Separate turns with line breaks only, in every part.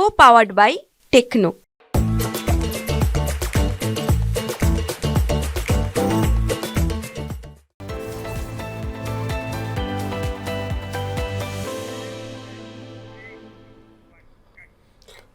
co-powered by Techno.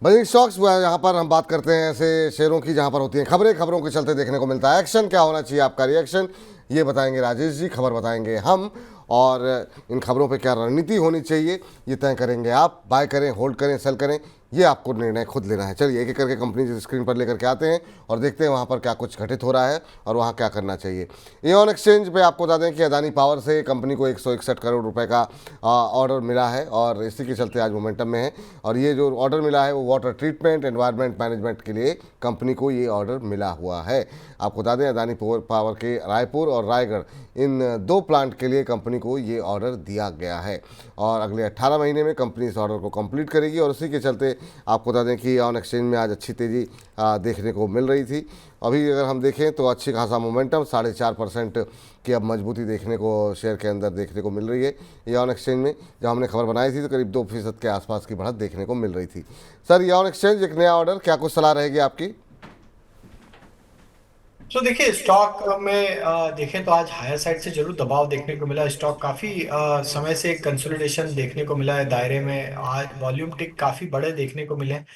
Buzzing stocks यहाँ पर हम बात करते हैं ऐसे शेयरों की जहाँ पर होती हैं खबरें, खबरों के चलते देखने को मिलता है एक्शन। क्या होना चाहिए आपका रिएक्शन, ये बताएंगे राजेश जी, खबर बताएंगे हम, और इन खबरों पे क्या रणनीति होनी चाहिए ये तय करेंगे आप। बाय करें, होल्ड करें, सेल करें, ये आपको निर्णय खुद लेना है। चलिए एक एक करके कंपनी स्क्रीन पर लेकर के आते हैं और देखते हैं वहाँ पर क्या कुछ घटित हो रहा है और वहाँ क्या करना चाहिए। एऑन एक्सचेंज पे आपको बता दें कि अदानी पावर से कंपनी को 161 करोड़ रुपए का ऑर्डर मिला है और इसी के चलते आज मोमेंटम में है। और ये जो ऑर्डर मिला है वो वाटर ट्रीटमेंट, एनवायरनमेंट मैनेजमेंट के लिए कंपनी को ये ऑर्डर मिला हुआ है। आपको बता दें अदानी पावर के रायपुर और रायगढ़ इन दो प्लांट के लिए कंपनी को ये ऑर्डर दिया गया है और अगले 18 महीने में कंपनी इस ऑर्डर को कंप्लीट करेगी। और उसी के चलते आपको बता दें कि ऑन एक्सचेंज में आज अच्छी तेज़ी देखने को मिल रही थी। अभी अगर हम देखें तो अच्छी खासा मोमेंटम 4.5% की अब मजबूती देखने को शेयर के अंदर देखने को मिल रही है। ये ऑन एक्सचेंज में जब हमने खबर बनाई थी तो करीब 2% के आसपास की बढ़त देखने को मिल रही थी। सर ये ऑन एक्सचेंज एक नया ऑर्डर, क्या कुछ सलाह रहेगी आपकी?
तो देखिए स्टॉक में देखें तो आज हायर साइड से जरूर दबाव देखने को मिला। स्टॉक काफी समय से कंसोलिडेशन देखने को मिला है दायरे में। आज वॉल्यूम टिक काफी बड़े देखने को मिले हैं।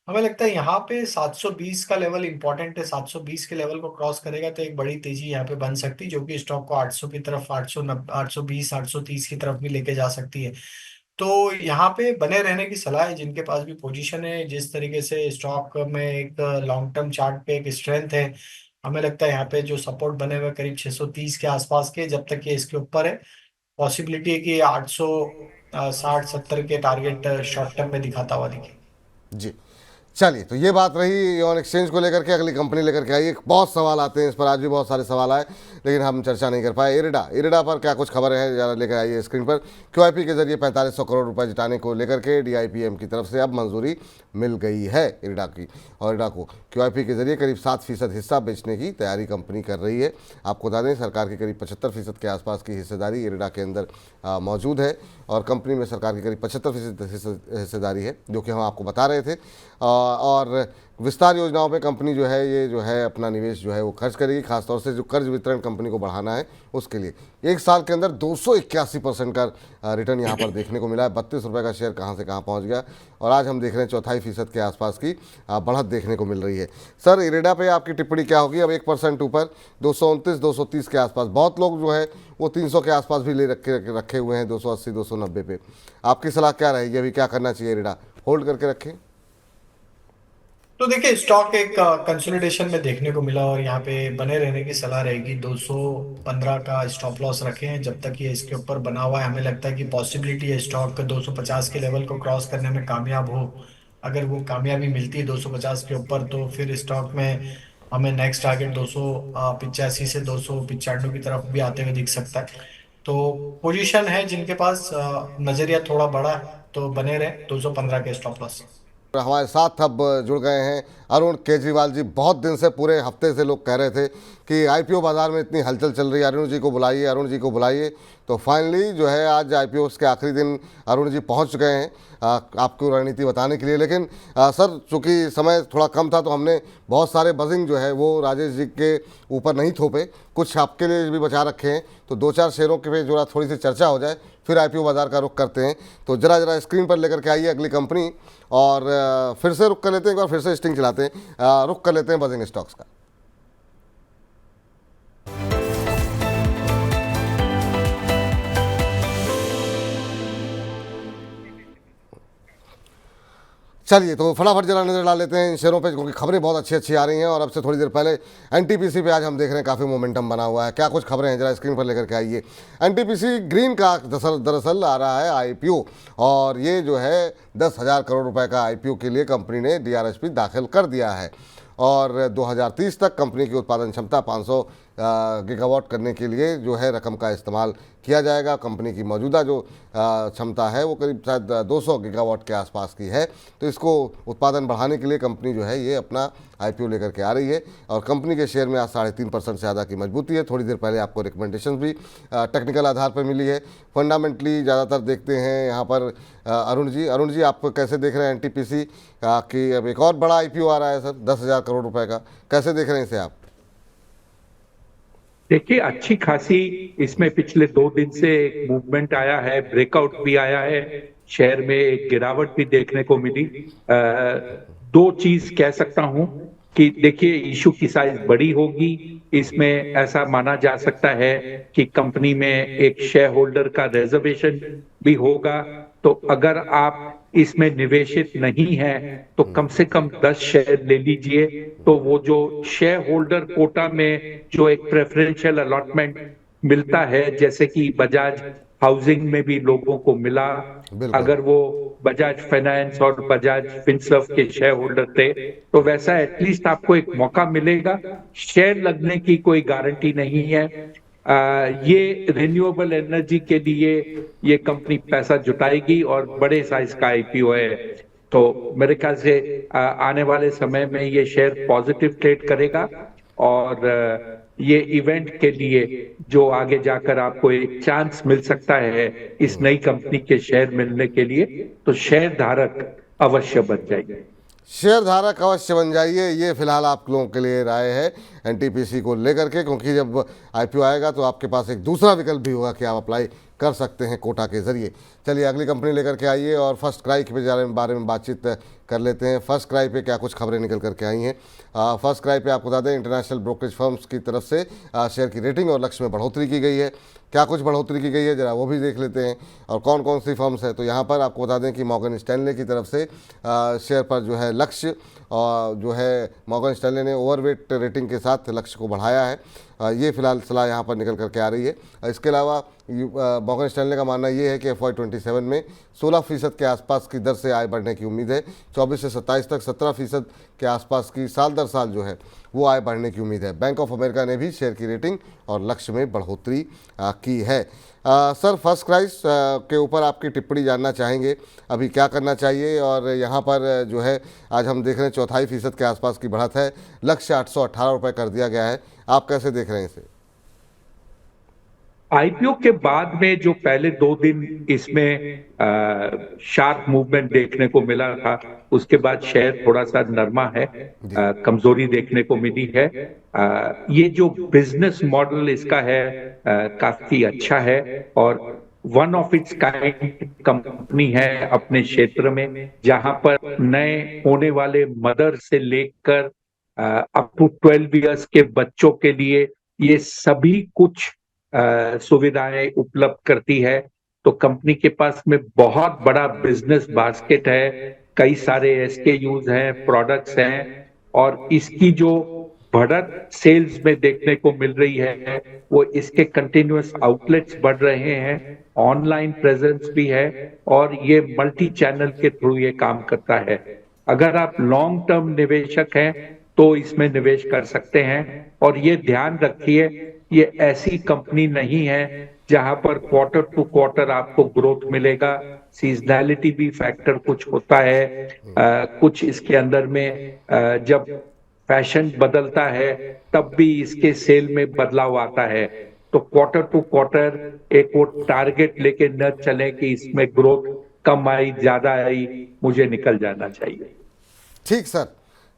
हमें लगता है यहाँ पे 720 का लेवल इंपॉर्टेंट है। 720 के लेवल को क्रॉस करेगा तो एक बड़ी तेजी यहाँ पे बन सकती है, जो कि स्टॉक को 800 की तरफ, 820 830 की तरफ भी लेके जा सकती है। तो यहाँ पे बने रहने की सलाह है जिनके पास भी पोजीशन है। जिस तरीके से स्टॉक में एक लॉन्ग टर्म चार्ट पे एक स्ट्रेंथ है, हमें लगता है यहाँ पे जो सपोर्ट बने हुए करीब 630 के आसपास के, जब तक ये इसके ऊपर है पॉसिबिलिटी है कि 860-70 के टारगेट शॉर्ट टर्म में दिखाता हुआ दिखे।
जी चलिए, तो ये बात रही ऑन एक्सचेंज को लेकर के। अगली कंपनी लेकर के आइए। बहुत सवाल आते हैं इस पर, आज भी बहुत सारे सवाल आए लेकिन हम चर्चा नहीं कर पाए। इरिडा पर क्या कुछ खबर है जरा लेकर आइए स्क्रीन पर। क्यूआईपी के जरिए 4500 करोड़ रुपए जुटाने को लेकर के डीआईपीएम की तरफ से अब मंजूरी मिल गई है इरिडा की। और इरिडा को क्यूआईपी के जरिए करीब 7% हिस्सा बेचने की तैयारी कंपनी कर रही है। आपको बता दें सरकार की करीब 75% के आसपास की हिस्सेदारी इरिडा के अंदर मौजूद है और कंपनी में सरकार की करीब 75% हिस्सेदारी है, जो कि हम आपको बता रहे थे। और विस्तार योजनाओं पे कंपनी जो है ये जो है अपना निवेश जो है वो खर्च करेगी, खासतौर से जो कर्ज वितरण कंपनी को बढ़ाना है उसके लिए। एक साल के अंदर 281% का रिटर्न यहाँ पर देखने को मिला है। 32 रुपये का शेयर कहाँ से कहाँ पहुँच गया और आज हम देख रहे हैं 4.5% के आसपास की बढ़त देखने को मिल रही है। सर इरिडा पे आपकी टिप्पणी क्या होगी? अब 1% ऊपर 229 230 के आसपास, बहुत लोग जो है वो 300 के आसपास भी ले रखे हुए हैं, 280 290 पे। आपकी सलाह क्या रहेगी, अभी क्या करना चाहिए? इरिडा होल्ड करके रखें?
तो देखिए स्टॉक एक कंसोलिडेशन में देखने को मिला और यहाँ पे बने रहने की सलाह रहेगी। 215 का स्टॉप लॉस रखे हैं जब तक ये इसके ऊपर बना हुआ है। हमें लगता है कि पॉसिबिलिटी है स्टॉक 250 के लेवल को क्रॉस करने में कामयाब हो। अगर वो कामयाबी मिलती है 250 के ऊपर तो फिर स्टॉक में हमें नेक्स्ट टारगेट 285 से 295 की तरफ भी आते हुए दिख सकता है। तो पोजीशन है जिनके पास नजरिया थोड़ा बड़ा है तो बने रहे 215 के स्टॉप लॉस से।
हमारे साथ अब जुड़ गए हैं अरुण केजरीवाल जी। बहुत दिन से, पूरे हफ्ते से लोग कह रहे थे कि आईपीओ बाजार में इतनी हलचल चल रही है, अरुण जी को बुलाइए, अरुण जी को बुलाइए। तो फाइनली जो है आज आईपीओ के आखिरी दिन अरुण जी पहुंच गए हैं आपको रणनीति बताने के लिए। लेकिन सर चूँकि समय थोड़ा कम था तो हमने बहुत सारे बजिंग जो है वो राजेश जी के ऊपर नहीं थोपे, कुछ आपके लिए भी बचा रखे हैं। तो 2-4 शेयरों के पे जो थोड़ी सी चर्चा हो जाए, फिर आईपीओ बाजार का रुख करते हैं। तो जरा स्क्रीन पर लेकर के आइए अगली कंपनी और फिर से रुख कर लेते हैं, एक बार फिर से स्टिंग चलाते हैं, रुख कर लेते हैं बजिंग स्टॉक्स का। चलिए तो फटाफट जरा नजर डाल लेते हैं इन शेयरों पे, क्योंकि खबरें बहुत अच्छी अच्छी आ रही हैं। और अब से थोड़ी देर पहले एनटीपीसी पे आज हम देख रहे हैं काफ़ी मोमेंटम बना हुआ है। क्या कुछ खबरें हैं जरा स्क्रीन पर लेकर के आइए। एनटीपीसी ग्रीन का दरअसल आ रहा है आईपीओ और ये जो है 10,000 करोड़ रुपए का आईपीओ के लिए कंपनी ने डीआरएसपी दाखिल कर दिया है और 2030 तक कंपनी की उत्पादन क्षमता 500 गीगावाट करने के लिए जो है रकम का इस्तेमाल किया जाएगा। कंपनी की मौजूदा जो क्षमता है वो करीब शायद 200 गीगावाट के आसपास की है। तो इसको उत्पादन बढ़ाने के लिए कंपनी जो है ये अपना आईपीओ लेकर के आ रही है और कंपनी के शेयर में आज 3.5% से ज़्यादा की मजबूती है। थोड़ी देर पहले आपको रिकमेंडेशन भी टेक्निकल आधार पर मिली है। फंडामेंटली ज़्यादातर देखते हैं यहाँ पर अरुण जी आप कैसे देख रहे हैं एनटीपीसी की अब एक और बड़ा आईपीओ आ रहा है सर 10,000 करोड़ रुपए का, कैसे देख रहे हैं इसे आप?
देखिए, अच्छी खासी इसमें पिछले 2 दिन से एक मूवमेंट आया है, ब्रेकआउट भी आया है, शेयर में एक गिरावट भी देखने को मिली। दो चीज कह सकता हूं कि देखिए, इशू की साइज बड़ी होगी, इसमें ऐसा माना जा सकता है कि कंपनी में एक शेयर होल्डर का रिजर्वेशन भी होगा। तो अगर आप इसमें निवेशित नहीं है तो कम से कम 10 शेयर ले लीजिए। तो वो जो शेयर होल्डर कोटा में जो एक प्रेफरेंशियल अलॉटमेंट मिलता है, जैसे कि बजाज हाउसिंग में भी लोगों को मिला, अगर वो बजाज फाइनेंस और बजाज फिनसर्व के शेयर होल्डर थे, तो वैसा एटलीस्ट आपको एक मौका मिलेगा। शेयर लगने की कोई गारंटी नहीं है। ये रिन्यूएबल एनर्जी के लिए ये कंपनी पैसा जुटाएगी और बड़े साइज का आईपीओ है। तो मेरे ख्याल से आने वाले समय में ये शेयर पॉजिटिव ट्रेड करेगा और ये इवेंट के लिए जो आगे जाकर आपको एक चांस मिल सकता है इस नई कंपनी के शेयर मिलने के लिए, तो शेयर धारक अवश्य बन जाइए।
शेयर धारक अवश्य बन जाइए, ये फिलहाल आप लोगों के लिए राय है एनटीपीसी को लेकर के, क्योंकि जब आईपीओ आएगा तो आपके पास एक दूसरा विकल्प भी होगा कि आप अप्लाई कर सकते हैं कोटा के जरिए। चलिए अगली कंपनी लेकर के आइए और फर्स्ट क्राई के बारे में बातचीत कर लेते हैं। फर्स्ट क्राई पे क्या कुछ खबरें निकल करके आई हैं। फर्स्ट क्राई पे आपको बता दें इंटरनेशनल ब्रोकरेज फर्म्स की तरफ से शेयर की रेटिंग और लक्ष्य में बढ़ोतरी की गई है। क्या कुछ बढ़ोतरी की गई है जरा वो भी देख लेते हैं और कौन कौन सी फर्म्स है। तो यहाँ पर आपको बता दें कि मॉर्गन स्टैनले की तरफ से शेयर पर जो है लक्ष्य और जो है मॉर्गन स्टैनले ने ओवरवेट रेटिंग के साथ लक्ष्य को बढ़ाया है। ये फिलहाल सलाह यहाँ पर निकल करके आ रही है। इसके अलावा मॉर्गन स्टैनले का मानना ये है कि FY27 में 16% के आसपास की दर से आय बढ़ने की उम्मीद है। 24 से 27 तक 17% के आसपास की साल दर साल जो है वो आय बढ़ने की उम्मीद है। बैंक ऑफ अमेरिका ने भी शेयर की रेटिंग और लक्ष्य में बढ़ोतरी की है। सर फर्स्ट क्राइस के ऊपर आपकी टिप्पणी जानना चाहेंगे, अभी क्या करना चाहिए? और यहाँ पर जो है आज हम देख रहे हैं 4.5% के आसपास की बढ़त है, लक्ष्य 818 रुपये कर दिया गया है, आप कैसे देख रहे हैं इसे?
आईपीओ के बाद में जो पहले 2 दिन इसमें शार्प मूवमेंट देखने को मिला था, उसके बाद शेयर थोड़ा सा नरमा है, कमजोरी देखने को मिली है। ये जो बिजनेस मॉडल इसका है काफी अच्छा है और one of its kind company है अपने क्षेत्र में, जहां पर नए होने वाले मदर से लेकर अप टू 12 इयर्स के बच्चों के लिए ये सभी कुछ सुविधाएं उपलब्ध करती है। तो कंपनी के पास में बहुत बड़ा बिजनेस बास्केट है, कई सारे एसकेयूज हैं, प्रोडक्ट्स हैं और इसकी जो बढ़त सेल्स में देखने को मिल रही है वो इसके कंटिन्यूअस आउटलेट्स बढ़ रहे हैं, ऑनलाइन प्रेजेंस भी है और ये मल्टी चैनल के थ्रू ये काम करता है। अगर आप लॉन्ग टर्म निवेशक हैं तो इसमें निवेश कर सकते हैं और ये ध्यान रखिए ये ऐसी कंपनी नहीं है जहां पर क्वार्टर टू क्वार्टर आपको ग्रोथ मिलेगा, सीजनैलिटी भी फैक्टर कुछ होता है। कुछ इसके अंदर में जब फैशन बदलता है तब भी इसके सेल में बदलाव आता है। तो क्वार्टर टू क्वार्टर एक वो टारगेट लेके न चले कि इसमें ग्रोथ कम आई ज्यादा आई, मुझे निकल जाना चाहिए।
ठीक सर,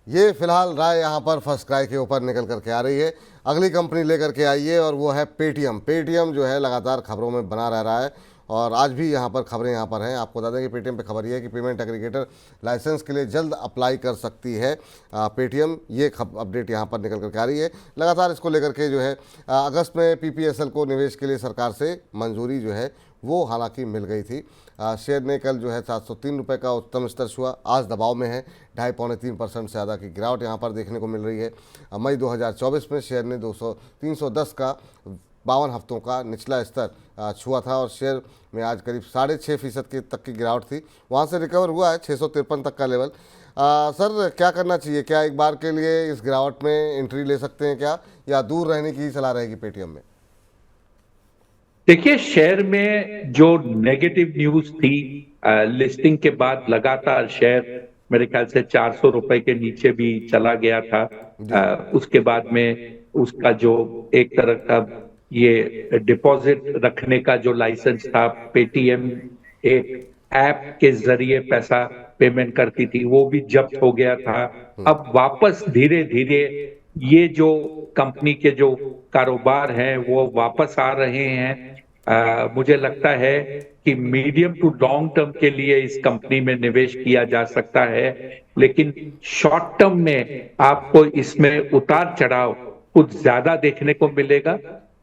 ये फिलहाल राय यहाँ पर फर्स्ट क्राई के ऊपर निकल करके आ रही है। अगली कंपनी लेकर के आइए और वो है पेटीएम। पेटीएम जो है लगातार खबरों में बना रह रहा है और आज भी यहाँ पर खबरें यहाँ पर हैं। आपको बता दें कि पेटीएम पे खबर ये है कि पेमेंट एग्रीगेटर लाइसेंस के लिए जल्द अप्लाई कर सकती है पेटीएम। ये अपडेट यहाँ पर निकल करके आ रही है। लगातार इसको लेकर के जो है अगस्त में पीपीएसएल को निवेश के लिए सरकार से मंजूरी जो है वो हालांकि मिल गई थी। शेयर ने कल जो है 703 रुपये का उच्चतम स्तर छुआ, आज दबाव में है। 2.5-3% से ज़्यादा की गिरावट यहाँ पर देखने को मिल रही है। मई 2024 में शेयर ने 310 का 52 हफ्तों का निचला स्तर छुआ था और शेयर में आज करीब 6.5% की तक की गिरावट थी। वहाँ से रिकवर हुआ है 653 तक का लेवल। सर क्या करना चाहिए, क्या एक बार के लिए इस गिरावट में एंट्री ले सकते हैं क्या, या दूर रहने की ही सलाह रहेगी पेटीएम में?
देखिए, शेयर में जो नेगेटिव न्यूज थी लिस्टिंग के बाद लगातार शेयर मेरे ख्याल से 400 रुपए के नीचे भी चला गया था। उसके बाद में उसका जो एक तरह का ये डिपॉजिट रखने का जो लाइसेंस था, पेटीएम एक ऐप के जरिए पैसा पेमेंट करती थी, वो भी जब्त हो गया था। अब वापस धीरे धीरे ये जो कंपनी के जो कारोबार हैं वो वापस आ रहे हैं। मुझे लगता है कि मीडियम टू लॉन्ग टर्म के लिए इस कंपनी में निवेश किया जा सकता है, लेकिन शॉर्ट टर्म में आपको इसमें उतार चढ़ाव कुछ ज्यादा देखने को मिलेगा,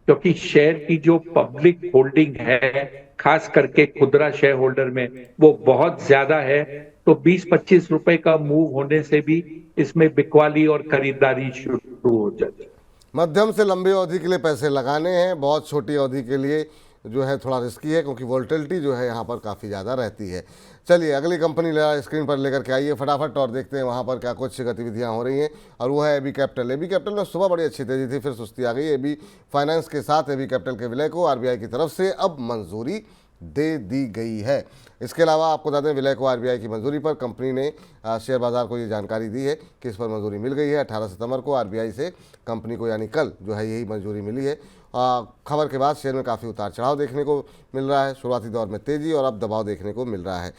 क्योंकि शेयर की जो पब्लिक होल्डिंग है, खास करके खुदरा शेयर होल्डर में, वो बहुत ज्यादा है। तो 20-25 रुपए का मूव होने से भी इसमें बिकवाली और खरीदारी शुरू हो जाती है।
मध्यम से लंबी अवधि के लिए पैसे लगाने हैं, बहुत छोटी अवधि के लिए जो है थोड़ा रिस्की है, क्योंकि वोल्टिलिटी जो है यहाँ पर काफ़ी ज़्यादा रहती है। चलिए अगली कंपनी स्क्रीन पर लेकर के आइए फटाफट और देखते हैं वहाँ पर क्या कुछ गतिविधियाँ हो रही हैं, और वो है एबी कैपिटल। एबी कैपिटल में सुबह बड़ी अच्छी तेजी थी, फिर सुस्ती आ गई। एबी फाइनेंस के साथ एबी कैपिटल के विलय को आरबीआई की तरफ से अब मंजूरी दे दी गई है। इसके अलावा आपको बता दें, विलय को आरबीआई की मंजूरी पर कंपनी ने शेयर बाजार को ये जानकारी दी है कि इस पर मंजूरी मिल गई है। 18 सितंबर को आरबीआई से कंपनी को, यानी कल जो है, यही मंजूरी मिली है। खबर के बाद शेयर में काफ़ी उतार चढ़ाव देखने को मिल रहा है, शुरुआती दौर में तेज़ी और अब दबाव देखने को मिल रहा है।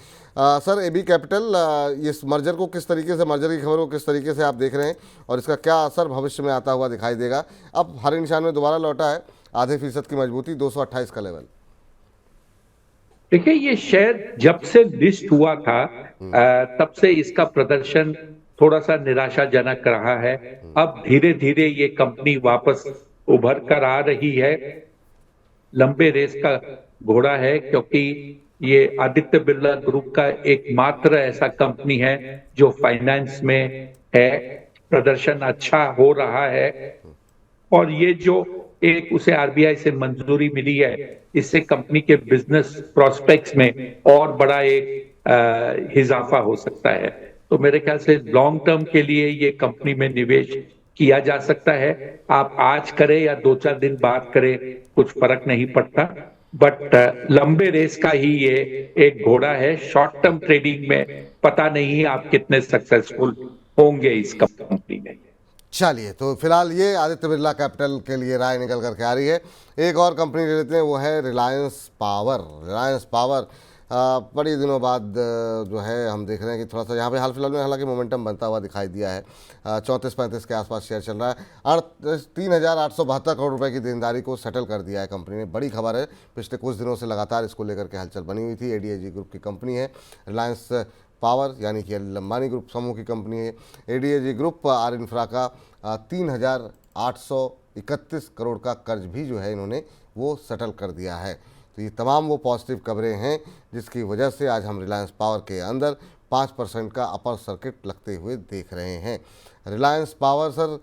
सर एबी कैपिटल, इस मर्जर को किस तरीके से, मर्जर की खबर को किस तरीके से आप देख रहे हैं, और इसका क्या असर भविष्य में आता हुआ दिखाई देगा? अब हरे निशान में दोबारा लौटा है, आधे फीसद की मजबूती, 228 का लेवल।
देखिए, ये शेयर जब से लिस्ट हुआ था तब से इसका प्रदर्शन थोड़ा सा निराशाजनक रहा है। अब धीरे धीरे ये कंपनी वापस उभर कर आ रही है। लंबे रेस का घोड़ा है, क्योंकि ये आदित्य बिरला ग्रुप का एकमात्र ऐसा कंपनी है जो फाइनेंस में है। प्रदर्शन अच्छा हो रहा है, और ये जो एक उसे आरबीआई से मंजूरी मिली है, इससे कंपनी के बिजनेस प्रोस्पेक्ट्स में और बड़ा एक इजाफा हो सकता है। तो मेरे ख्याल से लॉन्ग टर्म के लिए ये कंपनी में निवेश किया जा सकता है। आप आज करें या 2-4 दिन बाद करें, कुछ फर्क नहीं पड़ता, बट लंबे रेस का ही ये एक घोड़ा है। शॉर्ट टर्म ट्रेडिंग में पता नहीं आप कितने सक्सेसफुल होंगे इस कंपनी में।
चलिए, तो फिलहाल ये आदित्य बिरला कैपिटल के लिए राय निकल करके आ रही है। एक और कंपनी ले लेते हैं, वो है रिलायंस पावर। रिलायंस पावर बड़ी दिनों बाद जो है हम देख रहे हैं कि थोड़ा सा यहाँ पे हाल फिलहाल में हालांकि मोमेंटम बनता हुआ दिखाई दिया है। 34-35 के आसपास शेयर चल रहा है, और 3,872 करोड़ रुपए की देनदारी को सेटल कर दिया है कंपनी ने। बड़ी खबर है, पिछले कुछ दिनों से लगातार इसको लेकर के हलचल बनी हुई थी। एडीएजी ग्रुप की कंपनी है रिलायंस पावर, यानी कि अंबानी ग्रुप समूह की कंपनी है। एडीएजी ग्रुप आर इंफ्रा का 3,831 करोड़ का कर्ज भी जो है इन्होंने वो सेटल कर दिया है। तो ये तमाम वो पॉजिटिव खबरें हैं जिसकी वजह से आज हम रिलायंस पावर के अंदर 5% का अपर सर्किट लगते हुए देख रहे हैं। रिलायंस पावर सर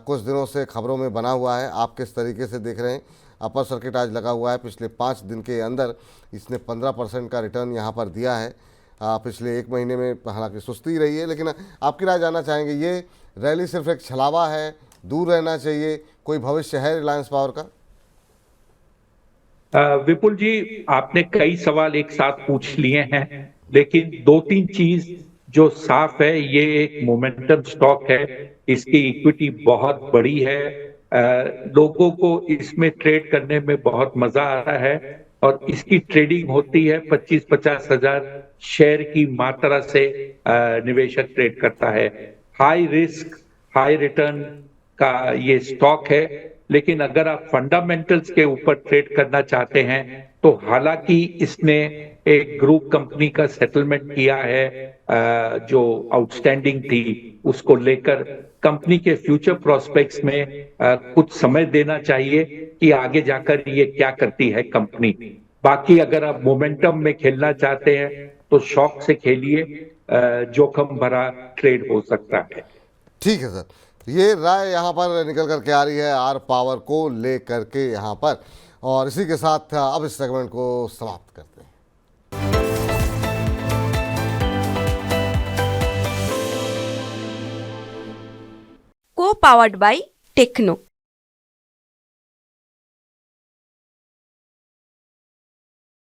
कुछ दिनों से खबरों में बना हुआ है, आप किस तरीके से देख रहे हैं? अपर सर्किट आज लगा हुआ है, पिछले 5 दिन के अंदर इसने 15% का रिटर्न यहाँ पर दिया है। पिछले 1 महीने में हालांकि सुस्ती रही है, लेकिन आपकी राय जानना चाहेंगे, ये रैली सिर्फ एक छलावा है, दूर रहना चाहिए, कोई भविष्य है रिलायंस पावर का?
विपुल जी, आपने कई सवाल एक साथ पूछ लिए हैं, लेकिन 2-3 चीज जो साफ है, ये एक मोमेंटम स्टॉक है, इसकी इक्विटी बहुत बड़ी है, लोगों को इसमें ट्रेड करने में बहुत मजा आ रहा है, और इसकी ट्रेडिंग होती है 25-50 हजार शेयर की मात्रा से निवेशक ट्रेड करता है। हाई रिस्क हाई रिटर्न का ये स्टॉक है, लेकिन अगर आप फंडामेंटल्स के ऊपर ट्रेड करना चाहते हैं तो हालांकि इसने एक ग्रुप कंपनी का सेटलमेंट किया है जो आउटस्टैंडिंग थी, उसको लेकर कंपनी के फ्यूचर प्रोस्पेक्ट्स में कुछ समय देना चाहिए कि आगे जाकर ये क्या करती है कंपनी। बाकी अगर आप मोमेंटम में खेलना चाहते हैं तो शौक से खेलिए, जोखिम भरा ट्रेड हो सकता है।
ठीक है सर, ये राय यहाँ पर निकल कर के आ रही है आर पावर को लेकर के यहाँ पर। और इसी के साथ अब इस सेगमेंट को समाप्त करते हैं।
को पावर्ड बाय टेक्नो।